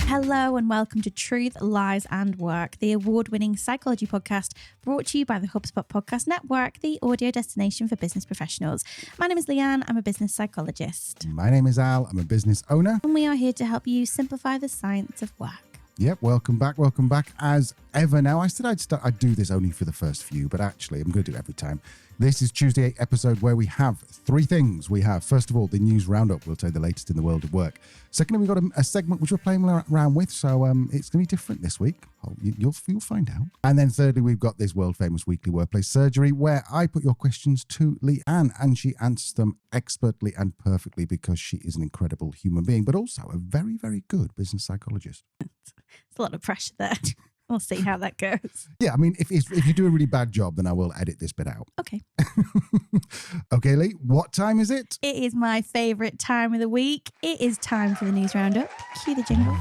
Hello and welcome to Truth, Lies and Work, the award-winning psychology podcast brought to you by the HubSpot Podcast Network, the audio destination for business professionals. My name is Leanne. I'm a business psychologist. My name is Al. I'm a business owner. And we are here to help you simplify the science of work. Yep, welcome back as ever. Now, I said I'd do this only for the first few, but actually I'm going to do it every time. This is Tuesday episode where we have three things. We have, first of all, the news roundup. We'll tell you the latest in the world of work. Secondly, we've got a segment which we're playing around with, so it's going to be different this week. You'll find out. And then thirdly, we've got this world famous weekly workplace surgery where I put your questions to Leanne and she answers them expertly and perfectly because she is an incredible human being, but also a very, very good business psychologist. It's a lot of pressure there. We'll see how that goes. Yeah, I mean, if you do a really bad job, then I will edit this bit out. Okay. Okay, Lee, what time is it? It is my favourite time of the week. It is time for the news roundup. Cue the jingle.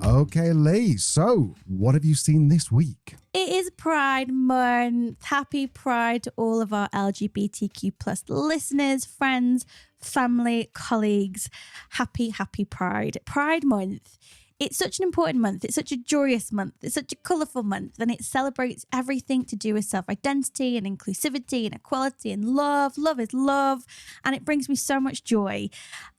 Okay, Lee, so what have you seen this week? It is Pride Month. Happy Pride to all of our LGBTQ plus listeners, friends, family, colleagues. Happy Pride. Pride Month. It's such an important month. It's such a joyous month. It's such a colourful month. And it celebrates everything to do with self-identity and inclusivity and equality and love. Love is love. And it brings me so much joy.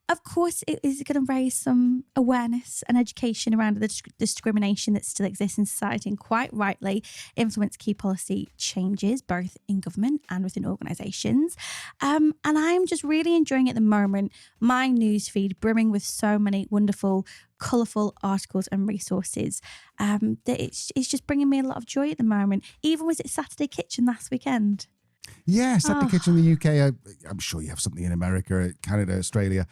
Of course, it is going to raise some awareness and education around the discrimination that still exists in society and quite rightly influence key policy changes, both in government and within organisations. And I'm just really enjoying at the moment my newsfeed brimming with so many wonderful, colourful articles and resources that it's just bringing me a lot of joy at the moment. Even was it Saturday Kitchen last weekend? Yes, at the kitchen in the UK. I'm sure you have something in America, Canada, Australia.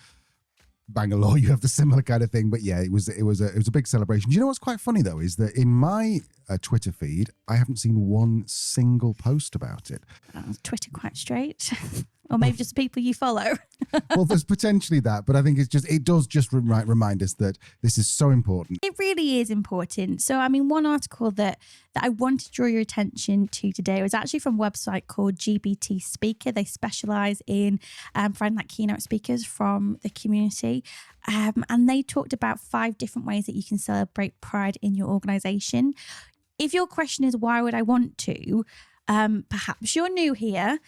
Bangalore, you have the similar kind of thing, but yeah, it was a big celebration. Do you know what's quite funny though is that in my Twitter feed, I haven't seen one single post about it. Twitter quite straight, or maybe just people you follow. Well, there's potentially that, but I think it does just remind us that this is so important. It really is important. So, I mean, one article that I want to draw your attention to today was actually from a website called GBT Speaker. They specialize in finding like keynote speakers from the community. And they talked about 5 different ways that you can celebrate pride in your organization. If your question is, why would I want to? Perhaps you're new here.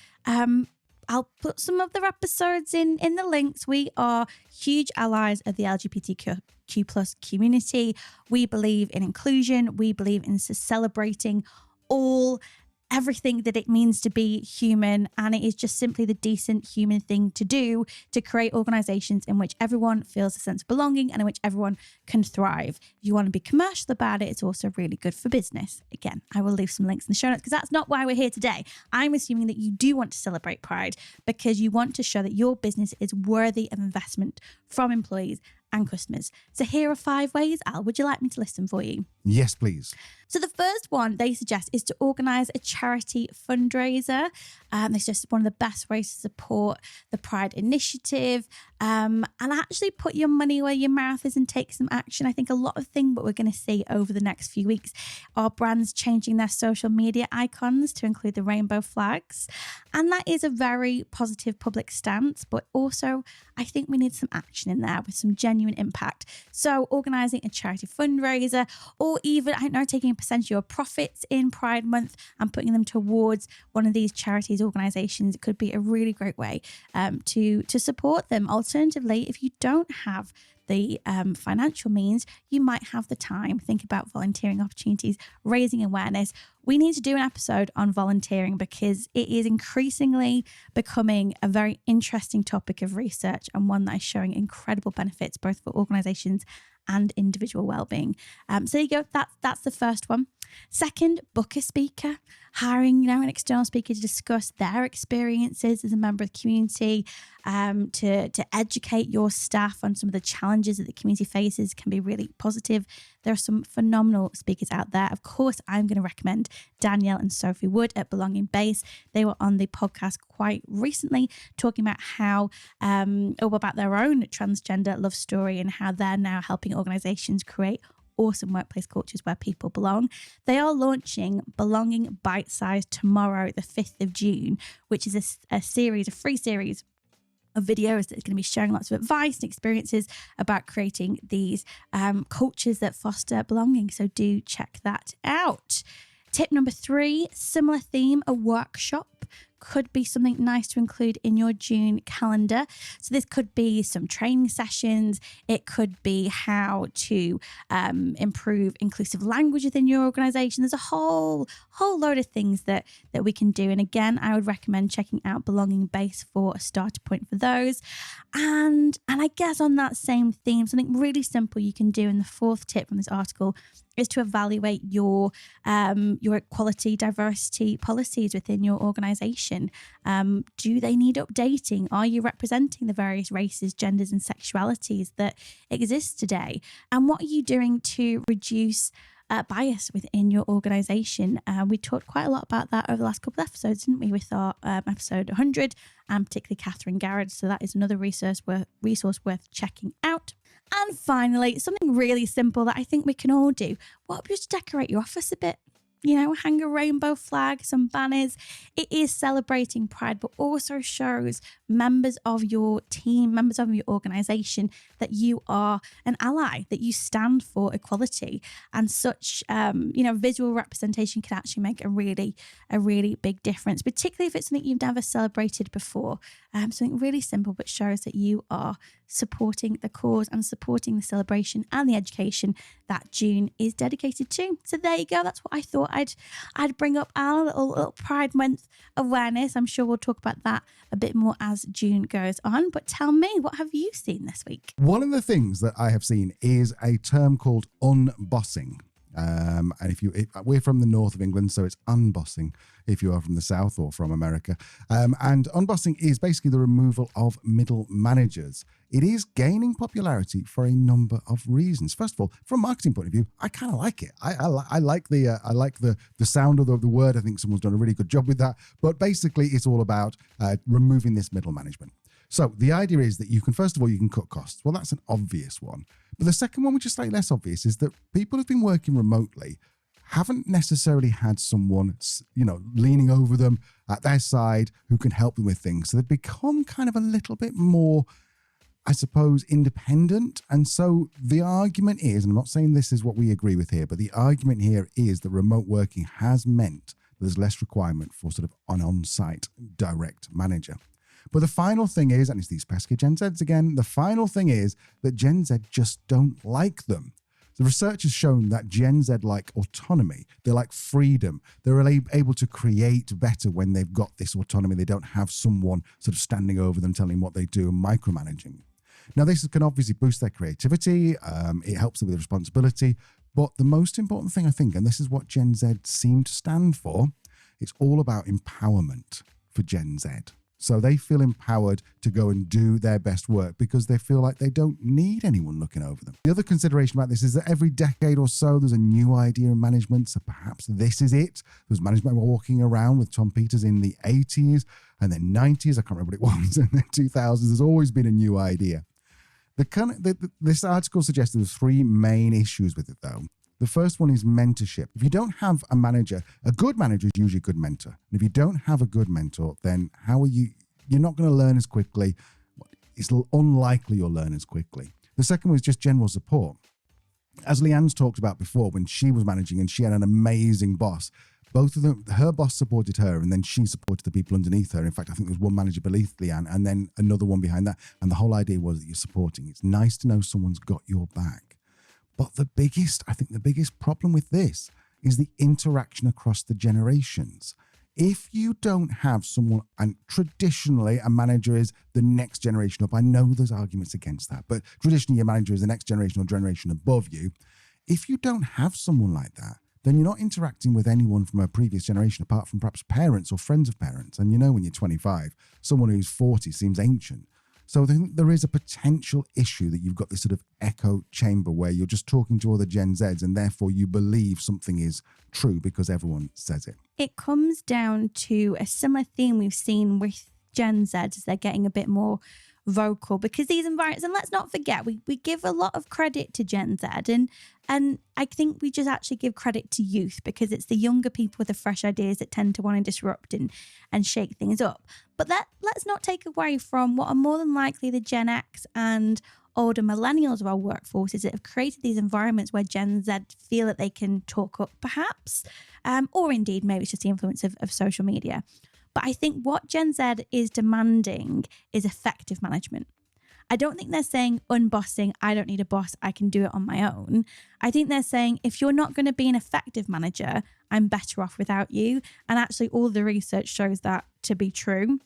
I'll put some of the episodes in the links. We are huge allies of the LGBTQ plus community. We believe in inclusion. We believe in celebrating everything that it means to be human. And it is just simply the decent human thing to do to create organizations in which everyone feels a sense of belonging and in which everyone can thrive. If you want to be commercial about it, it's also really good for business. Again, I will leave some links in the show notes because that's not why we're here today. I'm assuming that you do want to celebrate Pride because you want to show that your business is worthy of investment from employees and customers. So here are 5 ways. Al, would you like me to list them for you? Yes, please. So the first one they suggest is to organise a charity fundraiser. They suggest one of the best ways to support the Pride Initiative and actually put your money where your mouth is and take some action. I think a lot of things that we're going to see over the next few weeks are brands changing their social media icons to include the rainbow flags. And that is a very positive public stance, but also I think we need some action in there with some genuine impact. So organising a charity fundraiser or even, I don't know, taking a percentage of your profits in Pride Month and putting them towards one of these charities, organisations, it could be a really great way to support them. Alternatively, if you don't have the financial means, you might have the time. Think about volunteering opportunities, raising awareness. We need to do an episode on volunteering because it is increasingly becoming a very interesting topic of research and one that is showing incredible benefits both for organisations and individual well-being. So there you go. That's the first one. Second, book a speaker, hiring, an external speaker to discuss their experiences as a member of the community, to educate your staff on some of the challenges that the community faces can be really positive. There are some phenomenal speakers out there. Of course, I'm going to recommend Danielle and Sophie Wood at Belonging Base. They were on the podcast quite recently talking about about their own transgender love story and how they're now helping organizations create awesome workplace cultures where people belong. They are launching Belonging Bite Size tomorrow, the 5th of June, which is a free series of videos that's going to be sharing lots of advice and experiences about creating these cultures that foster belonging. So do check that out. Tip number 3, similar theme, a workshop could be something nice to include in your June calendar. So this could be some training sessions. It could be how to improve inclusive language within your organization. There's a whole load of things that we can do. And again, I would recommend checking out Belonging Base for a starter point for those. And I guess on that same theme, something really simple you can do in the 4th tip from this article is to evaluate your equality, diversity policies within your organization. Do they need updating? Are you representing the various races, genders, and sexualities that exist today? And what are you doing to reduce bias within your organization? We talked quite a lot about that over the last couple of episodes, didn't we, with our episode 100, and particularly Catherine Garrett. So that is another resource worth checking out. And finally, something really simple that I think we can all do. What if you just decorate your office a bit? Hang a rainbow flag, some banners. It is celebrating Pride, but also shows members of your team, members of your organization, that you are an ally, that you stand for equality. And such, visual representation can actually make a really big difference, particularly if it's something you've never celebrated before. Something really simple, but shows that you are supporting the cause and supporting the celebration and the education that June is dedicated to. So there you go. That's what I thought I'd bring up, our little Pride Month awareness. I'm sure we'll talk about that a bit more as June goes on. But tell me, what have you seen this week? One of the things that I have seen is a term called unbossing. And we're from the north of England, so it's unbossing if you are from the south or from America. And unbossing is basically the removal of middle managers. It is gaining popularity for a number of reasons. First of all, from a marketing point of view, I kind of like it. I like the sound of the word. I think someone's done a really good job with that. But basically, it's all about removing this middle management. So the idea is that you can cut costs. Well, that's an obvious one. But the second one, which is slightly less obvious, is that people who've been working remotely haven't necessarily had someone, leaning over them at their side who can help them with things. So they've become kind of a little bit more, I suppose, independent. And so the argument is, and I'm not saying this is what we agree with here, but the argument here is that remote working has meant that there's less requirement for sort of an on-site direct manager. But the final thing is, and it's these pesky Gen Zs again, the final thing is that Gen Z just don't like them. The research has shown that Gen Z like autonomy, they like freedom. They're able to create better when they've got this autonomy. They don't have someone sort of standing over them, telling what they do and micromanaging. Now, this can obviously boost their creativity. It helps them with responsibility. But the most important thing, I think, and this is what Gen Z seem to stand for, it's all about empowerment for Gen Z. So they feel empowered to go and do their best work because they feel like they don't need anyone looking over them. The other consideration about this is that every decade or so, there's a new idea in management. So perhaps this is it. There was management walking around with Tom Peters in the 80s and then 90s. I can't remember what it was. And then 2000s. There's always been a new idea. This article suggested there's 3 main issues with it, though. The first one is mentorship. If you don't have a manager, a good manager is usually a good mentor. And if you don't have a good mentor, then you're not going to learn as quickly. It's unlikely you'll learn as quickly. The second one is just general support. As Leanne's talked about before, when she was managing and she had an amazing boss, both of them, her boss supported her and then she supported the people underneath her. In fact, I think there was one manager beneath Leanne and then another one behind that. And the whole idea was that you're supporting. It's nice to know someone's got your back. But the biggest problem with this is the interaction across the generations. If you don't have someone, and traditionally a manager is the next generation up, I know there's arguments against that, but traditionally your manager is the next generation or generation above you. If you don't have someone like that, then you're not interacting with anyone from a previous generation apart from perhaps parents or friends of parents. And when you're 25, someone who's 40 seems ancient. So there is a potential issue that you've got this sort of echo chamber where you're just talking to other Gen Zs and therefore you believe something is true because everyone says it. It comes down to a similar theme we've seen with Gen Z as they're getting a bit more vocal, because these environments, and let's not forget, we give a lot of credit to Gen Z, and I think we just actually give credit to youth, because it's the younger people with the fresh ideas that tend to want to disrupt and shake things up. But let's not take away from what are more than likely the Gen X and older millennials of our workforces that have created these environments where Gen Z feel that they can talk up, perhaps, or indeed maybe it's just the influence of social media. But I think what Gen Z is demanding is effective management. I don't think they're saying unbossing, I don't need a boss, I can do it on my own. I think they're saying, if you're not going to be an effective manager, I'm better off without you. And actually all the research shows that to be true.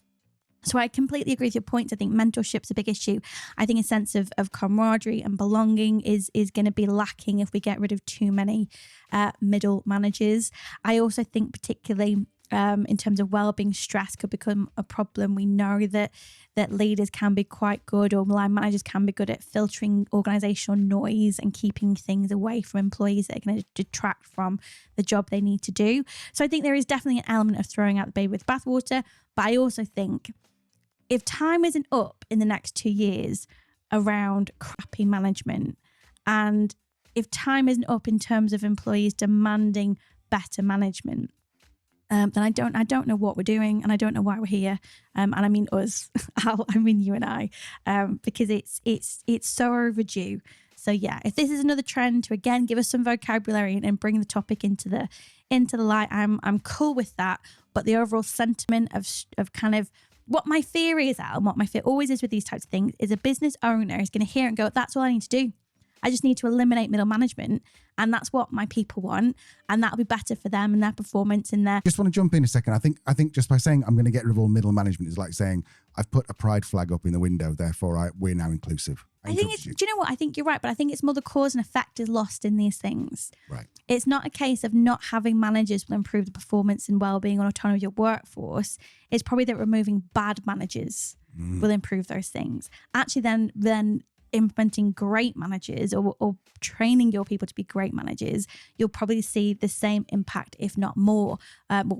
So I completely agree with your points. I think mentorship's a big issue. I think a sense of camaraderie and belonging is going to be lacking if we get rid of too many middle managers. I also think particularly in terms of well-being, stress could become a problem. We know that leaders can be quite good, or line managers can be good at filtering organizational noise and keeping things away from employees that are going to detract from the job they need to do. So I think there is definitely an element of throwing out the baby with bathwater. But I also think if time isn't up in the next 2 years around crappy management, and if time isn't up in terms of employees demanding better management, then I don't know what we're doing, and I don't know why we're here. And I mean us, Al, I mean you and I, because it's so overdue. So yeah, if this is another trend to again give us some vocabulary and bring the topic into the light, I'm cool with that. But the overall sentiment of kind of what my fear is, Al, and what my fear always is with these types of things, is a business owner is going to hear it and go, that's all I need to do. I just need to eliminate middle management, and that's what my people want, and that'll be better for them and their performance in their... Just want to jump in a second. I think just by saying I'm going to get rid of all middle management is like saying I've put a pride flag up in the window, therefore we're now inclusive. I think it's, do you know what? I think you're right, but I think it's more the cause and effect is lost in these things. Right. It's not a case of not having managers will improve the performance and well-being or autonomy of your workforce. It's probably that removing bad managers will improve those things. Actually, then implementing great managers or training your people to be great managers, you'll probably see the same impact, if not more,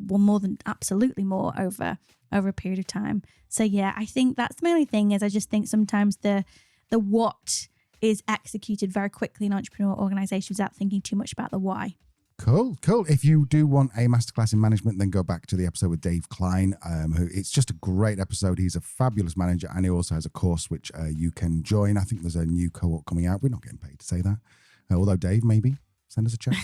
more than absolutely more over a period of time. So yeah, I think that's the only thing is I just think sometimes the what is executed very quickly in entrepreneurial organizations without thinking too much about the why. Cool. If you do want a masterclass in management, then go back to the episode with Dave Klein, who it's just a great episode. He's a fabulous manager, and he also has a course which you can join. I think there's a new cohort coming out. We're not getting paid to say that. Although Dave, maybe send us a check.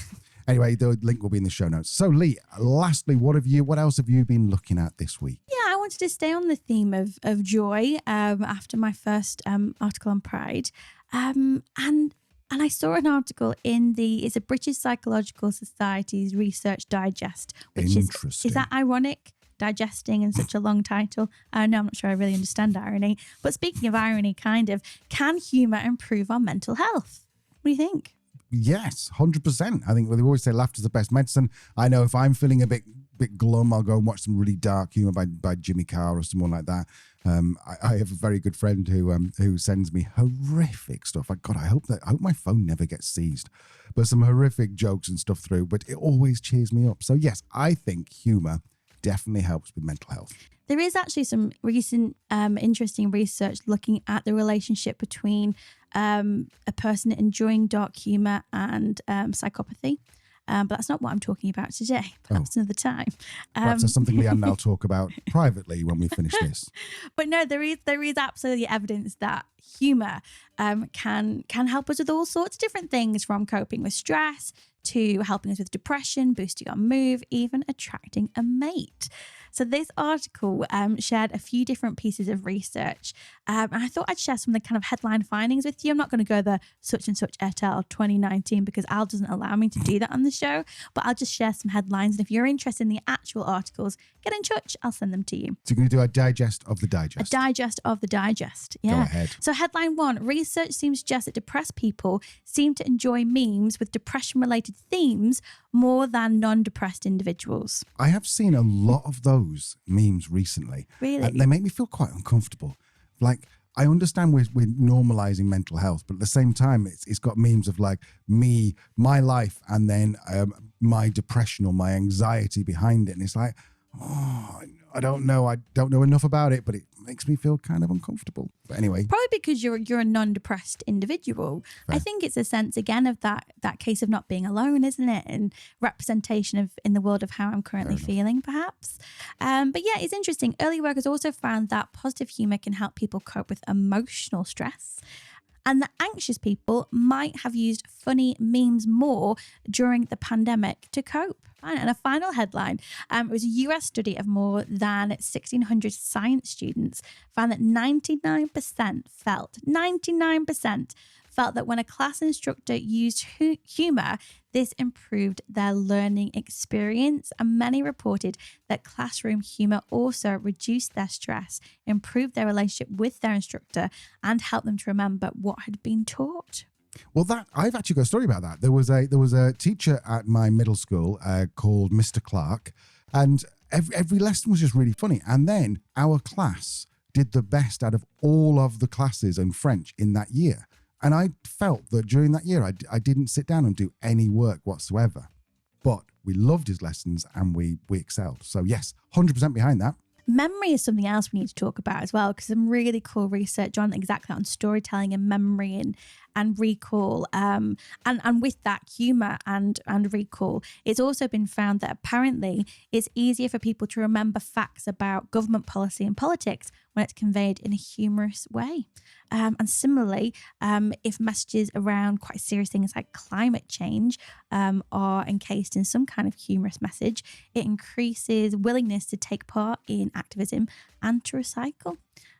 Anyway, the link will be in the show notes. So Lee, lastly, what else have you been looking at this week? Yeah, I wanted to stay on the theme of joy after my first article on Pride. And I saw an article it's a British Psychological Society's Research Digest, which is that ironic? Digesting in such a long title. No, I'm not sure I really understand irony. But speaking of irony, kind of, can humour improve our mental health? What do you think? Yes, 100%. I think they always say laughter's the best medicine. I know if I'm feeling a bit glum, I'll go and watch some really dark humour by Jimmy Carr or someone like that. I have a very good friend who sends me horrific stuff. I hope my phone never gets seized, but some horrific jokes and stuff through. But it always cheers me up. So yes, I think humour definitely helps with mental health. There is actually some recent interesting research looking at the relationship between a person enjoying dark humour and psychopathy. But that's not what I'm talking about today. Perhaps another time. Perhaps that's something Leanne and I'll talk about privately when we finish this. But no, there is absolutely evidence that humour can help us with all sorts of different things, from coping with stress to helping us with depression, boosting our mood, even attracting a mate. So this article shared a few different pieces of research. And I thought I'd share some of the kind of headline findings with you. I'm not going to go the such and such et al. 2019 because Al doesn't allow me to do that on the show, but I'll just share some headlines. And if you're interested in the actual articles, get in touch. I'll send them to you. So you're going to do a digest of the digest? A digest of the digest, yeah. Go ahead. So headline 1, research seems to suggest that depressed people seem to enjoy memes with depression-related themes more than non-depressed individuals. I have seen a lot of those memes recently. Really? And they make me feel quite uncomfortable. Like, I understand we're normalizing mental health, but at the same time, it's got memes of like me, my life, and then my depression or my anxiety behind it. And it's like, oh, I don't know enough about it, but it makes me feel kind of uncomfortable. But anyway. Probably because you're a non-depressed individual. Fair. I think it's a sense, again, of that case of not being alone, isn't it? And representation of in the world of how I'm currently feeling, perhaps. But yeah, it's interesting. Early work has also found that positive humor can help people cope with emotional stress. And the anxious people might have used funny memes more during the pandemic to cope. And a final headline, it was a US study of more than 1,600 science students found that 99% felt that when a class instructor used humor, this improved their learning experience. And many reported that classroom humor also reduced their stress, improved their relationship with their instructor, and helped them to remember what had been taught. Well, I've actually got a story about that. There was a teacher at my middle school called Mr. Clark, and every lesson was just really funny. And then our class did the best out of all of the classes in French in that year. And I felt that during that year, I didn't sit down and do any work whatsoever. But we loved his lessons and we excelled. So yes, 100% behind that. Memory is something else we need to talk about as well, because some really cool research on exactly on storytelling and memory and recall. And with that, humor and recall, it's also been found that apparently it's easier for people to remember facts about government policy and politics when it's conveyed in a humorous way. And similarly, if messages around quite serious things like climate change are encased in some kind of humorous message, it increases willingness to take part in activism and to recycle.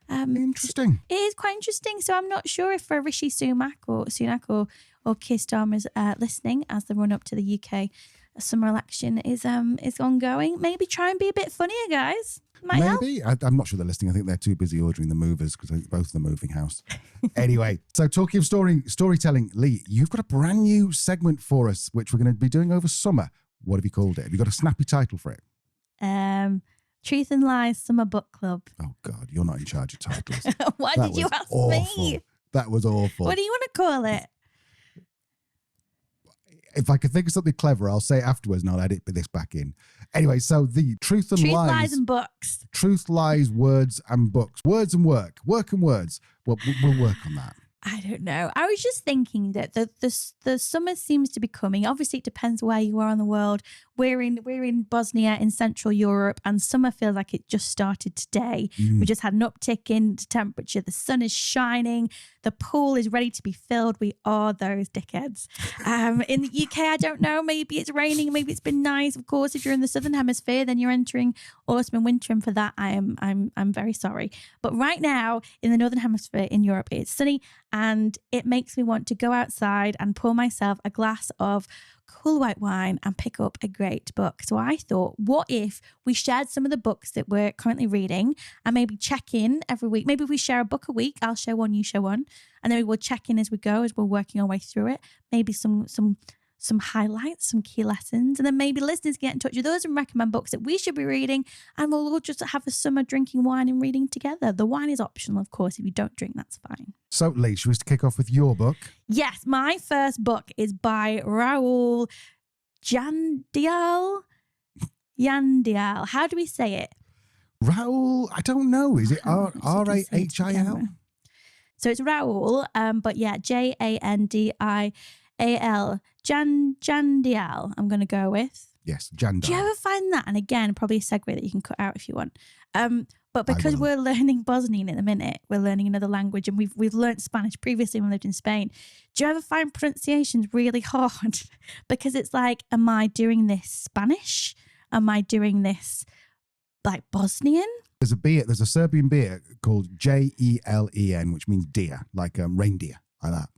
Interesting. It is quite interesting. So I'm not sure if Rishi Sunak or Keir Starmer is listening as the run up to the UK summer election is ongoing. Maybe try and be a bit funnier, guys. Might Maybe. I'm not sure they're listening. I think they're too busy ordering the movers because I think both of them are moving house. Anyway, so talking of storytelling, Lee, you've got a brand new segment for us, which we're going to be doing over summer. What have you called it? Have you got a snappy title for it? Truth and Lies Summer Book Club. Oh, God, you're not in charge of titles. Why did you ask me? That was awful. What do you want to call it? If I could think of something clever, I'll say it afterwards and I'll edit this back in. Anyway, so the Truth, Lies and Books. Truth, Lies, Words and Books. Words and work. Work and words. Well, we'll work on that. I don't know. I was just thinking that the summer seems to be coming. Obviously, it depends where you are in the world. We're in Bosnia in Central Europe, and summer feels like it just started today. We just had an uptick in temperature. The sun is shining. The pool is ready to be filled. We are those dickheads. In the UK, I don't know. Maybe it's raining. Maybe it's been nice. Of course, if you're in the Southern Hemisphere, then you're entering autumn and winter, and for that, I'm very sorry. But right now, in the Northern Hemisphere in Europe, it's sunny. And it makes me want to go outside and pour myself a glass of cool white wine and pick up a great book. So I thought, what if we shared some of the books that we're currently reading and maybe check in every week? Maybe we share a book a week. I'll share one, you share one. And then we will check in as we go, as we're working our way through it. Maybe some highlights, some key lessons, and then maybe listeners get in touch with us and recommend books that we should be reading, and we'll all just have a summer drinking wine and reading together. The wine is optional, of course. If you don't drink, that's fine. So, Lee, should we kick off with your book? Yes, my first book is by Rahul Jandial. How do we say it? Rahul, I don't know. Is it R-A-H-I-L? So it's Rahul, but yeah, Jandial. Jandial, I'm going to go with. Yes, Jandial. Do you ever find that? And again, probably a segue that you can cut out if you want. But because we're learning Bosnian at the minute, we're learning another language, and we've learned Spanish previously when we lived in Spain. Do you ever find pronunciations really hard? Because it's like, am I doing this Spanish? Am I doing this like Bosnian? There's a Serbian beer called Jelen, which means deer, like reindeer. Like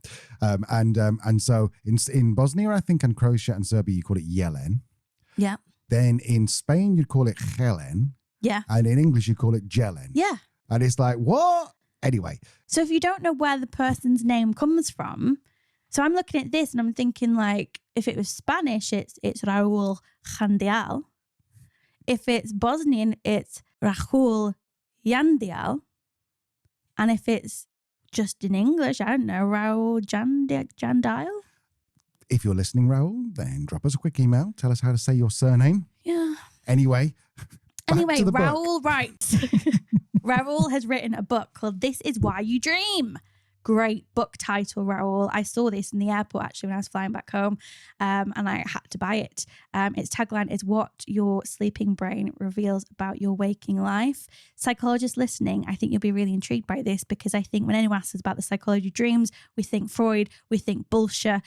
that. And so in Bosnia, I think, and Croatia and Serbia, you call it Jelen. Yeah. Then in Spain, you'd call it Helen. Yeah. And in English, you call it Jelen. Yeah. And it's like, what? Anyway. So if you don't know where the person's name comes from, so I'm looking at this and I'm thinking, like, if it was Spanish, it's Rahul Jandial. If it's Bosnian, it's Rahul Jandial. And if it's just in English, I don't know, Rahul Jandial. If you're listening, Rahul, then drop us a quick email. Tell us how to say your surname. Yeah. Anyway. Anyway, to the book. Rahul writes. Rahul has written a book called This Is Why You Dream. Great book title, Rahul. I saw this in the airport actually when I was flying back home, and I had to buy it. Its tagline is "What your sleeping brain reveals about your waking life." Psychologists listening, I think you'll be really intrigued by this, because I think when anyone asks us about the psychology of dreams, we think Freud, we think bullshit.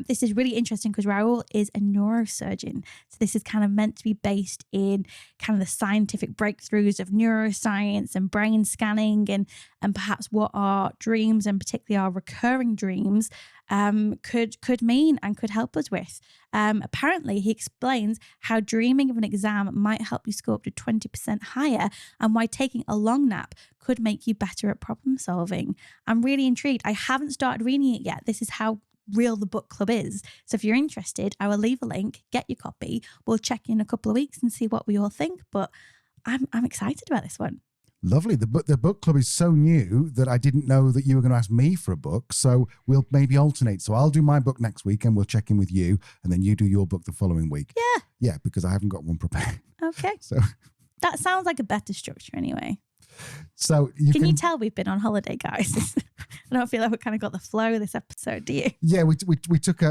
This is really interesting because Rahul is a neurosurgeon. So this is kind of meant to be based in kind of the scientific breakthroughs of neuroscience and brain scanning and perhaps what our dreams, and particularly our recurring dreams, could mean and could help us with. Apparently, he explains how dreaming of an exam might help you score up to 20% higher, and why taking a long nap could make you better at problem solving. I'm really intrigued. I haven't started reading it yet. This is how real the book club is. So if you're interested, I will leave a link, get your copy. We'll check in a couple of weeks and see what we all think. But I'm excited about this one. Lovely. The book club is so new that I didn't know that you were going to ask me for a book. So we'll maybe alternate. So I'll do my book next week and we'll check in with you, and then you do your book the following week. Yeah. Yeah, because I haven't got one prepared. Okay. So that sounds like a better structure anyway. So Can you tell we've been on holiday, guys? I don't feel like we kind of got the flow of this episode, do you? Yeah, we took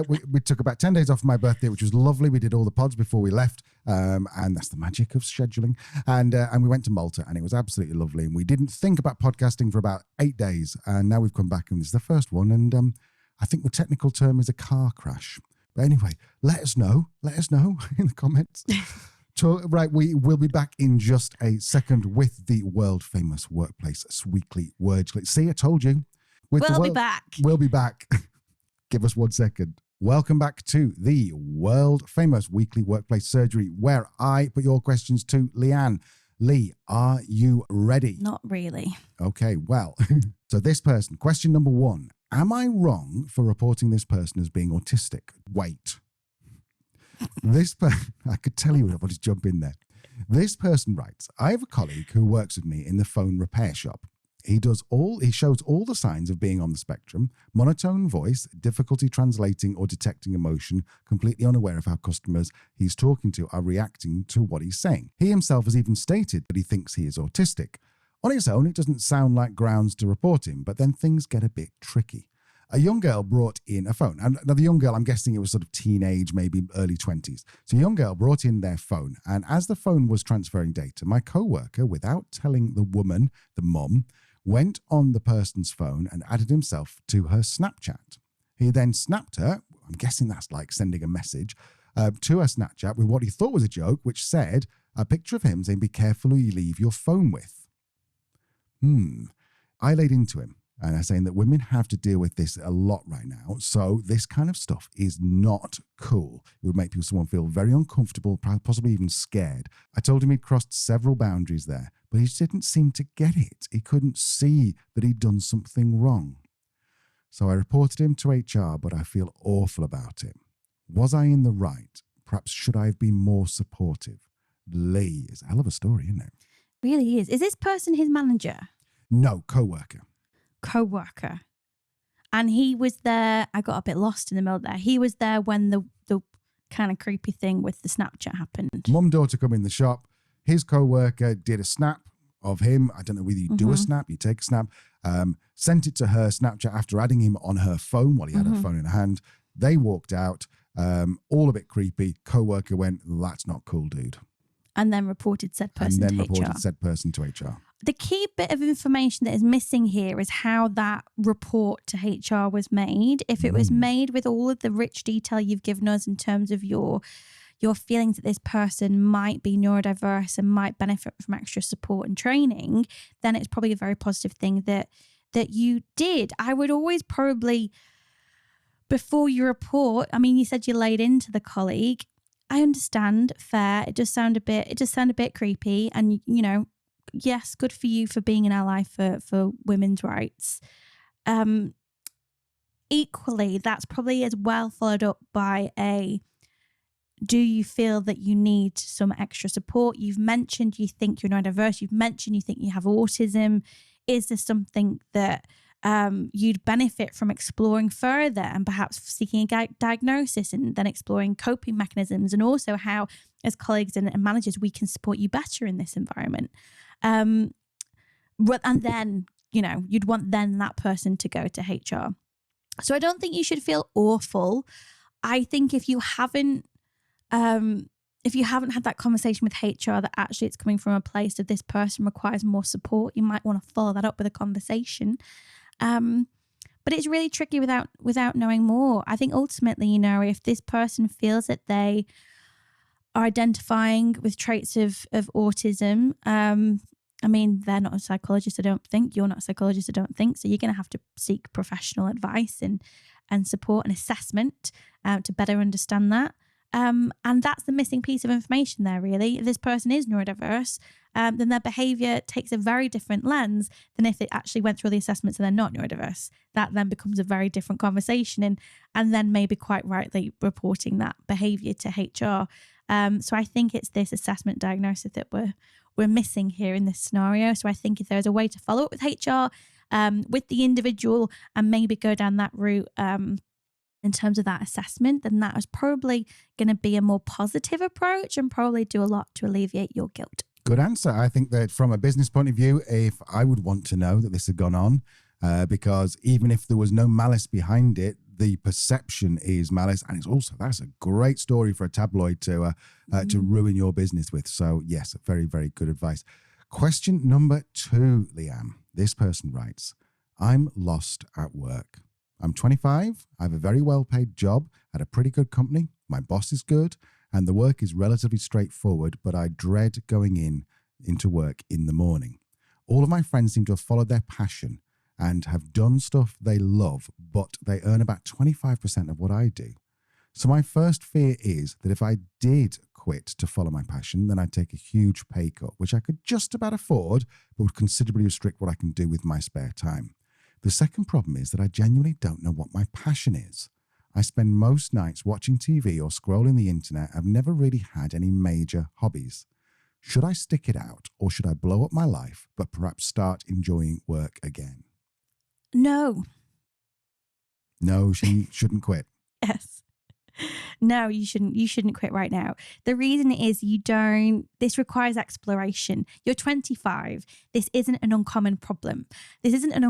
about 10 days off for my birthday, which was lovely. We did all the pods before we left, and that's the magic of scheduling. And we went to Malta, and it was absolutely lovely. And we didn't think about podcasting for about 8 days, and now we've come back, and this is the first one. And I think the technical term is a car crash. But anyway, let us know in the comments. Right, we will be back in just a second with the world famous Workplace Weekly Word. See, I told you. We'll be back. We'll be back. Give us 1 second. Welcome back to the world famous Weekly Workplace Surgery, where I put your questions to Leanne. Lee, are you ready? Not really. Okay, well, so this person, question number 1. Am I wrong for reporting this person as being autistic? Wait. I could tell you, I'll just jump in there. This person writes, I have a colleague who works with me in the phone repair shop. He shows all the signs of being on the spectrum: monotone voice, difficulty translating or detecting emotion, completely unaware of how customers he's talking to are reacting to what he's saying. He himself has even stated that he thinks he is autistic. On its own, it doesn't sound like grounds to report him, but then things get a bit tricky. A young girl brought in a phone. And now the young girl, I'm guessing it was sort of teenage, maybe early 20s. So a young girl brought in their phone. And as the phone was transferring data, my coworker, without telling the woman, the mum, went on the person's phone and added himself to her Snapchat. He then snapped her, I'm guessing that's like sending a message, to her Snapchat with what he thought was a joke, which said a picture of him saying, "Be careful who you leave your phone with." I laid into him. And I'm saying that women have to deal with this a lot right now. So this kind of stuff is not cool. It would make someone feel very uncomfortable, possibly even scared. I told him he'd crossed several boundaries there, but he just didn't seem to get it. He couldn't see that he'd done something wrong. So I reported him to HR, but I feel awful about it. Was I in the right? Perhaps should I have been more supportive? Lee, it's a hell of a story, isn't it? Really is. Is this person his manager? No, co-worker. And he was there. I got a bit lost in the middle there. He was there when the kind of creepy thing with the Snapchat happened. Mum, daughter come in the shop. His co-worker did a snap of him. I don't know whether you do a snap, you take a snap. Sent it to her Snapchat after adding him on her phone while he had her phone in her hand. They walked out, all a bit creepy. Co-worker went, "That's not cool, dude." And then reported said person to HR. The key bit of information that is missing here is how that report to HR was made. If it was made with all of the rich detail you've given us in terms of your feelings that this person might be neurodiverse and might benefit from extra support and training, then it's probably a very positive thing that you did. I would always probably, before you report, I mean, you said you laid into the colleague. I understand, fair. It does sound a bit creepy, and yes, good for you for being an ally for women's rights. Equally, that's probably as well followed up by do you feel that you need some extra support? You've mentioned you think you're neurodiverse. You've mentioned you think you have autism. Is there something that you'd benefit from exploring further and perhaps seeking a diagnosis and then exploring coping mechanisms, and also how, as colleagues and managers, we can support you better in this environment. And then, you'd want then that person to go to HR. So I don't think you should feel awful. I think if you haven't had that conversation with HR that actually it's coming from a place of this person requires more support, you might want to follow that up with a conversation. But it's really tricky without knowing more. I think ultimately, if this person feels that they are identifying with traits of autism, they're not a psychologist, I don't think. You're not a psychologist, I don't think. So you're going to have to seek professional advice and support and assessment to better understand that. And that's the missing piece of information there, really. If this person is neurodiverse, then their behavior takes a very different lens than if it actually went through the assessments and they're not neurodiverse. That then becomes a very different conversation and then maybe quite rightly reporting that behavior to HR. So I think it's this assessment diagnosis that we're missing here in this scenario. So I think if there's a way to follow up with HR, with the individual and maybe go down that route, in terms of that assessment, then that is probably going to be a more positive approach and probably do a lot to alleviate your guilt. Good answer. I think that from a business point of view, if I would want to know that this had gone on, because even if there was no malice behind it, the perception is malice. And that's a great story for a tabloid to ruin your business with. So yes, very, very good advice. Question number 2, Leanne. This person writes, I'm lost at work. I'm 25, I have a very well-paid job at a pretty good company, my boss is good, and the work is relatively straightforward, but I dread going into work in the morning. All of my friends seem to have followed their passion and have done stuff they love, but they earn about 25% of what I do. So my first fear is that if I did quit to follow my passion, then I'd take a huge pay cut, which I could just about afford, but would considerably restrict what I can do with my spare time. The second problem is that I genuinely don't know what my passion is. I spend most nights watching TV or scrolling the internet. I've never really had any major hobbies. Should I stick it out or should I blow up my life, but perhaps start enjoying work again? No. No, she shouldn't quit. Yes. No, you shouldn't quit right now. The reason is this requires exploration. You're 25. This isn't an uncommon problem. This isn't an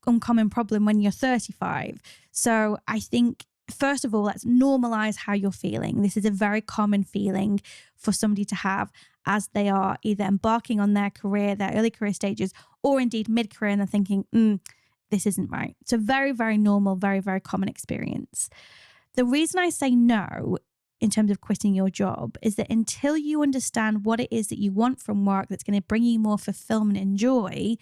uncommon problem when you're 35. So I think, first of all, let's normalize how you're feeling. This is a very common feeling for somebody to have as they are either embarking on their career, their early career stages, or indeed mid-career, and they're thinking, this isn't right. It's a very, very normal, very, very common experience. The reason I say no in terms of quitting your job is that until you understand what it is that you want from work that's going to bring you more fulfillment and joy,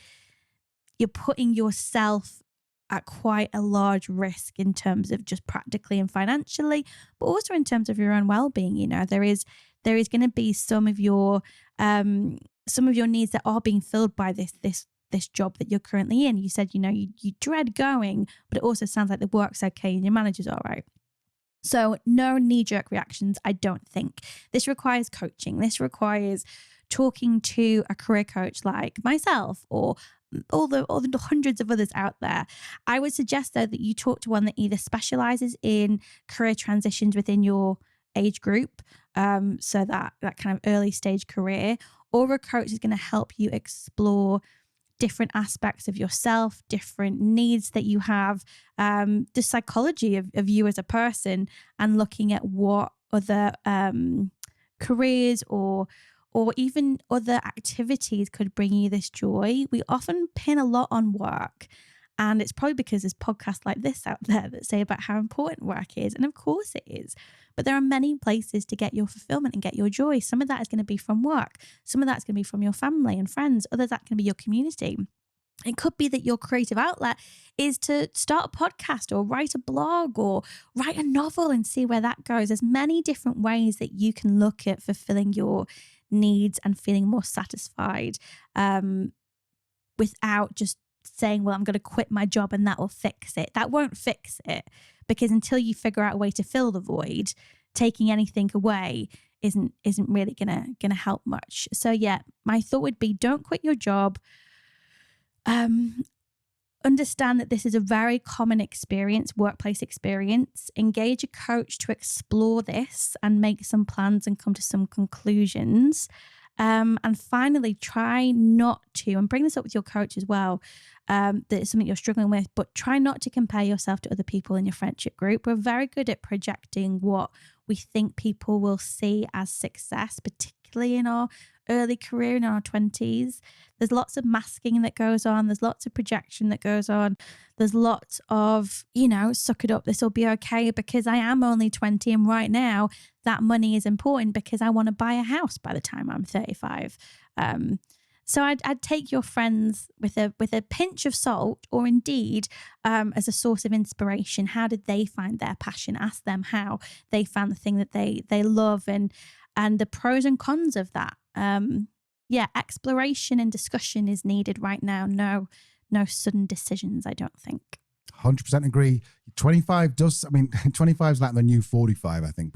you're putting yourself at quite a large risk in terms of just practically and financially, but also in terms of your own well-being. There is going to be some of your needs that are being filled by this job that you're currently in. You said, you dread going, but it also sounds like the work's okay and your manager's all right. So no knee-jerk reactions, I don't think. This requires coaching. This requires talking to a career coach like myself or all the hundreds of others out there. I would suggest, though, that you talk to one that either specializes in career transitions within your age group, so that kind of early stage career, or a coach is going to help you explore different aspects of yourself, different needs that you have, the psychology of you as a person, and looking at what other careers or even other activities could bring you this joy. We often pin a lot on work, and it's probably because there's podcasts like this out there that say about how important work is, and of course it is. But there are many places to get your fulfillment and get your joy. Some of that is going to be from work. Some of that's going to be from your family and friends. Others that can be your community. It could be that your creative outlet is to start a podcast or write a blog or write a novel and see where that goes. There's many different ways that you can look at fulfilling your needs and feeling more satisfied, without just saying, well, I'm going to quit my job and that will fix it. That won't fix it, because until you figure out a way to fill the void, taking anything away isn't really gonna help much. So yeah, my thought would be, don't quit your job. understand that this is a very common experience, workplace experience. Engage a coach to explore this and make some plans and come to some conclusions. And finally, try not to, and bring this up with your coach as well, that it's something you're struggling with, but try not to compare yourself to other people in your friendship group. We're very good at projecting what we think people will see as success, particularly in our early career, in our 20s. There's lots of masking that goes on. There's lots of projection that goes on. There's lots of, suck it up, this will be okay because I am only 20 and right now that money is important because I want to buy a house by the time I'm 35. So I'd take your friends with a pinch of salt, or indeed as a source of inspiration. How did they find their passion? Ask them how they found the thing that they love and the pros and cons of that. Exploration and discussion is needed right now. No sudden decisions, I don't think. 100% agree. 25 does, 25 is like the new 45, I think.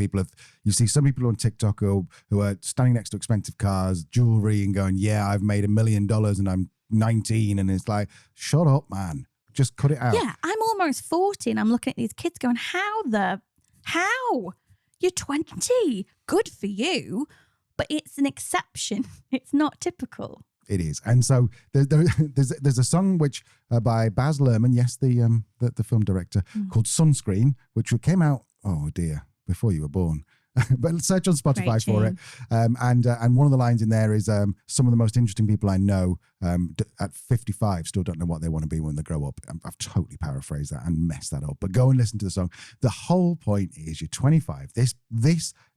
You see some people on TikTok who are standing next to expensive cars, jewelry, and going, yeah, I've made $1 million and I'm 19. And it's like, shut up, man. Just cut it out. Yeah, I'm almost 40 and I'm looking at these kids going, how? You're 20. Good for you. But it's an exception. It's not typical. It is. And so there's a song which by Baz Luhrmann, yes, the film director, called Sunscreen, which came out, oh dear, before you were born. But search on Spotify for it. And one of the lines in there is some of the most interesting people I know at 55 still don't know what they want to be when they grow up. I've totally paraphrased that and messed that up. But go and listen to the song. The whole point is you're 25. This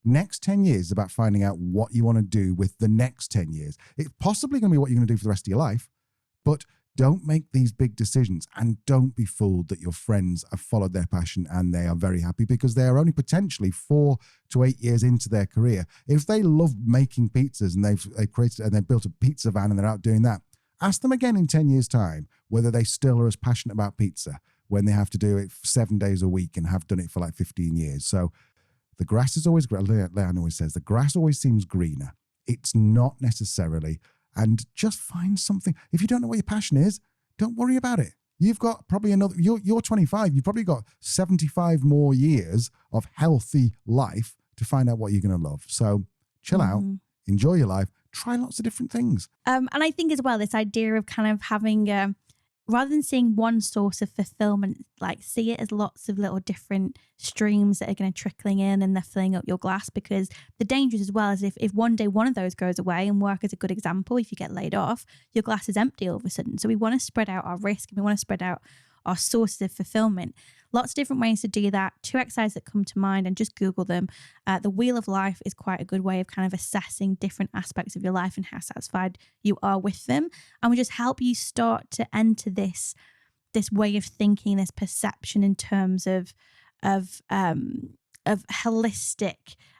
next 10 years is about finding out what you want to do with the next 10 years. It's possibly going to be what you're going to do for the rest of your life, but don't make these big decisions and don't be fooled that your friends have followed their passion and they are very happy, because they are only potentially 4 to 8 years into their career. If they love making pizzas and they've built a pizza van and they're out doing that, ask them again in 10 years' time whether they still are as passionate about pizza when they have to do it 7 days a week and have done it for like 15 years. So the grass is always, Leanne always says, the grass always seems greener. It's not necessarily. And just find something. If you don't know what your passion is, don't worry about it. You've got probably you're 25. You've probably got 75 more years of healthy life to find out what you're going to love. So chill out, enjoy your life, try lots of different things. And I think as well, this idea of kind of having, rather than seeing one source of fulfillment, like see it as lots of little different streams that are going to trickling in and they're filling up your glass. Because the danger as well is if one day one of those goes away, and work is a good example, if you get laid off, your glass is empty all of a sudden. So we want to spread out our risk and we want to spread out our sources of fulfillment. Lots of different ways to do that. 2 exercises that come to mind, and just Google them. The Wheel of Life is quite a good way of kind of assessing different aspects of your life and how satisfied you are with them. And will just help you start to enter this way of thinking, this perception in terms of holistic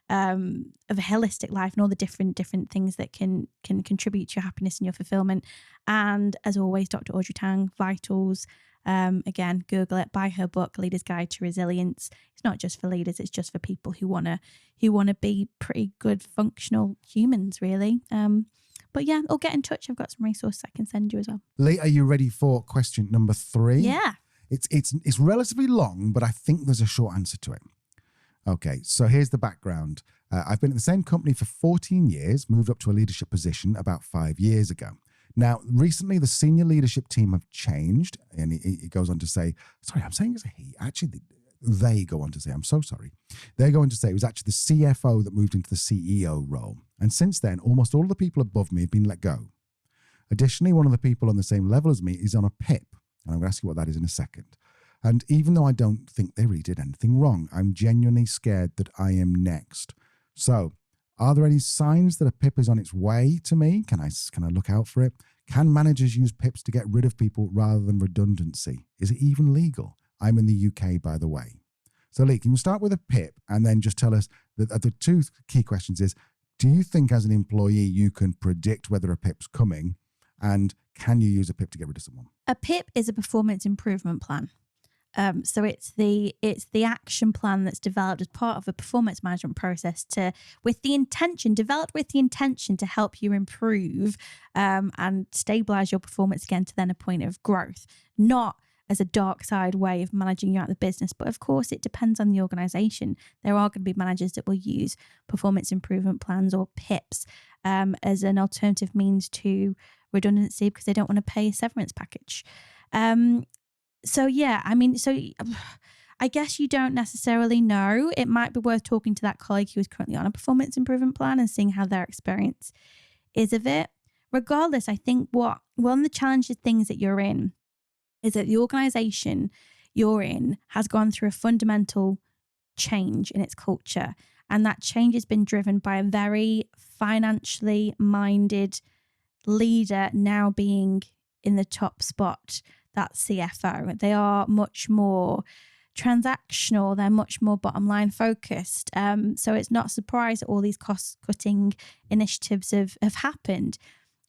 life and all the different things that can contribute to your happiness and your fulfillment. And as always, Dr. Audrey Tang, Vitals. Again, Google it, buy her book, Leader's Guide to Resilience. It's not just for leaders, it's just for people who wanna be pretty good functional humans, really. But yeah, or get in touch. I've got some resources I can send you as well. Lee, are you ready for question number 3? Yeah. It's relatively long, but I think there's a short answer to it. Okay, so here's the background. I've been at the same company for 14 years, moved up to a leadership position about 5 years ago. Now, recently, the senior leadership team have changed, and he goes on to say, sorry, I'm saying it's a he. Actually, they go on to say, I'm so sorry. They go on to say it was actually the CFO that moved into the CEO role. And since then, almost all of the people above me have been let go. Additionally, one of the people on the same level as me is on a PIP, and I'm going to ask you what that is in a second. And even though I don't think they really did anything wrong, I'm genuinely scared that I am next. So, are there any signs that a PIP is on its way to me? Can I look out for it? Can managers use PIPs to get rid of people rather than redundancy? Is it even legal? I'm in the UK, by the way. So Lee, can you start with a PIP and then just tell us that the 2 key questions is, do you think as an employee you can predict whether a PIP's coming, and can you use a PIP to get rid of someone? A PIP is a performance improvement plan. So it's the action plan that's developed as part of a performance management process developed with the intention to help you improve and stabilize your performance again to then a point of growth, not as a dark side way of managing you out of the business. But of course, it depends on the organization. There are going to be managers that will use performance improvement plans or PIPs as an alternative means to redundancy because they don't want to pay a severance package. So I guess you don't necessarily know. It might be worth talking to that colleague who is currently on a performance improvement plan and seeing how their experience is of it. Regardless, I think one of the challenging things that you're in is that the organization you're in has gone through a fundamental change in its culture. And that change has been driven by a very financially minded leader now being in the top spot, that CFO. They are much more transactional. They're much more bottom line focused. So it's not a surprise that all these cost cutting initiatives have happened.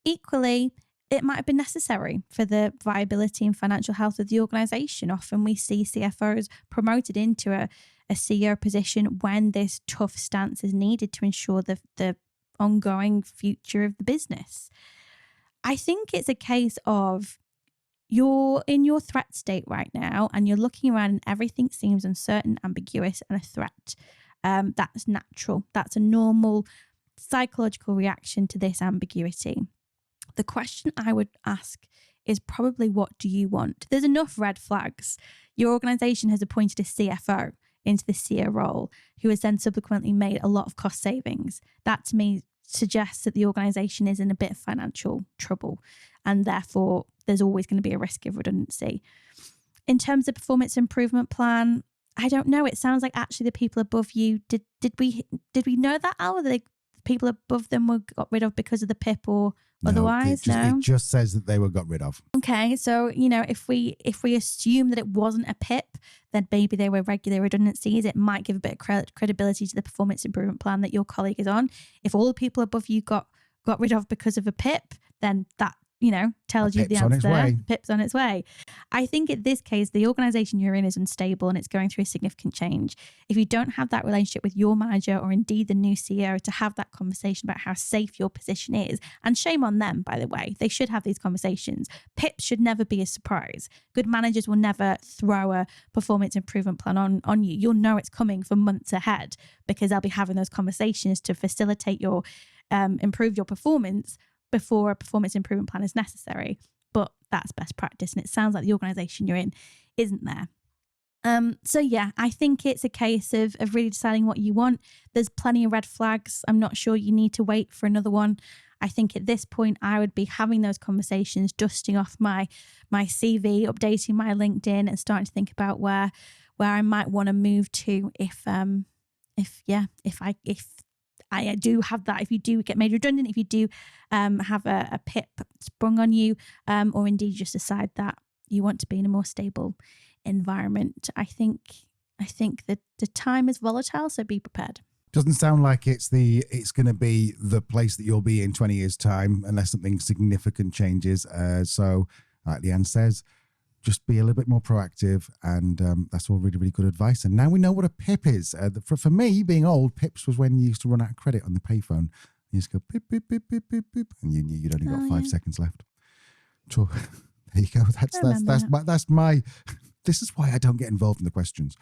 Equally, it might have been necessary for the viability and financial health of the organization. Often we see CFOs promoted into a CEO position when this tough stance is needed to ensure the ongoing future of the business. I think it's a case of you're in your threat state right now and you're looking around and everything seems uncertain, ambiguous, and a threat. That's natural. That's a normal psychological reaction to this ambiguity. The question I would ask is probably, what do you want? There's enough red flags. Your organization has appointed a CFO into the CEO role who has then subsequently made a lot of cost savings. That to me suggests that the organization is in a bit of financial trouble and therefore there's always going to be a risk of redundancy. In terms of performance improvement plan, I don't know. It sounds like actually the people above you, did we know that, Al? The people above them were got rid of because of the PIP or otherwise? It just says that they were got rid of. Okay, so if we assume that it wasn't a PIP, then maybe they were regular redundancies. It might give a bit of credibility to the performance improvement plan that your colleague is on. If all the people above you got rid of because of a PIP, then that tells you the answer. PIP's on its way. I think in this case, the organization you're in is unstable and it's going through a significant change. If you don't have that relationship with your manager or indeed the new CEO to have that conversation about how safe your position is, and shame on them, by the way, they should have these conversations. PIPs should never be a surprise. Good managers will never throw a performance improvement plan on you. You'll know it's coming for months ahead because they'll be having those conversations to facilitate your improve your performance before a performance improvement plan is necessary. But that's best practice. And it sounds like the organization you're in isn't there. I think it's a case of really deciding what you want. There's plenty of red flags. I'm not sure you need to wait for another one. I think at this point, I would be having those conversations, dusting off my CV, updating my LinkedIn and starting to think about where I might want to move to if I do have that, if you do get made redundant, if you do have a PIP sprung on you, or indeed just decide that you want to be in a more stable environment. I think that the time is volatile, so be prepared. Doesn't sound like it's going to be the place that you'll be in 20 years' time unless something significant changes. So, like Leanne says, just be a little bit more proactive, and that's all really, really good advice. And now we know what a PIP is. For me, being old, PIPs was when you used to run out of credit on the payphone. You just go pip, pip, pip, pip, pip, pip, and you knew you'd only got 5 seconds left. So there you go. That's my. This is why I don't get involved in the questions.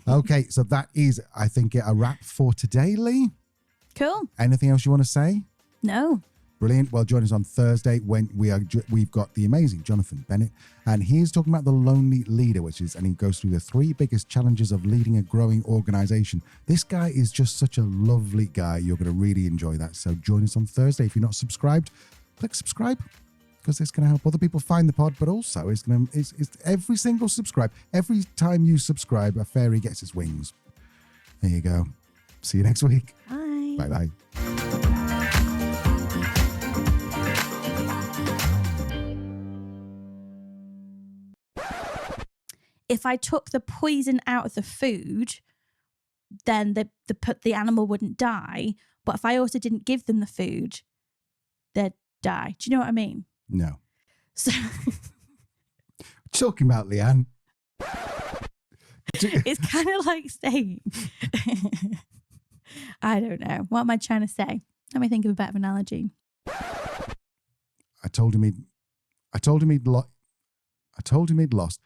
Okay, so that is, I think, a wrap for today, Lee. Cool. Anything else you want to say? No. Brilliant. Well, join us on Thursday when we've got the amazing Jonathan Bennett, and he's talking about the lonely leader, and he goes through the 3 biggest challenges of leading a growing organization. This guy is just such a lovely guy. You're going to really enjoy that. So join us on Thursday. If you're not subscribed, click subscribe, because it's going to help other people find the pod, but also it's every single subscribe. Every time you subscribe, a fairy gets its wings. There you go. See you next week. Bye. Bye-bye. If I took the poison out of the food, then the animal wouldn't die. But if I also didn't give them the food, they'd die. Do you know what I mean? No. So talking about, Leanne? It's kind of like saying, I don't know. What am I trying to say? Let me think of a better analogy. I told him he'd lost.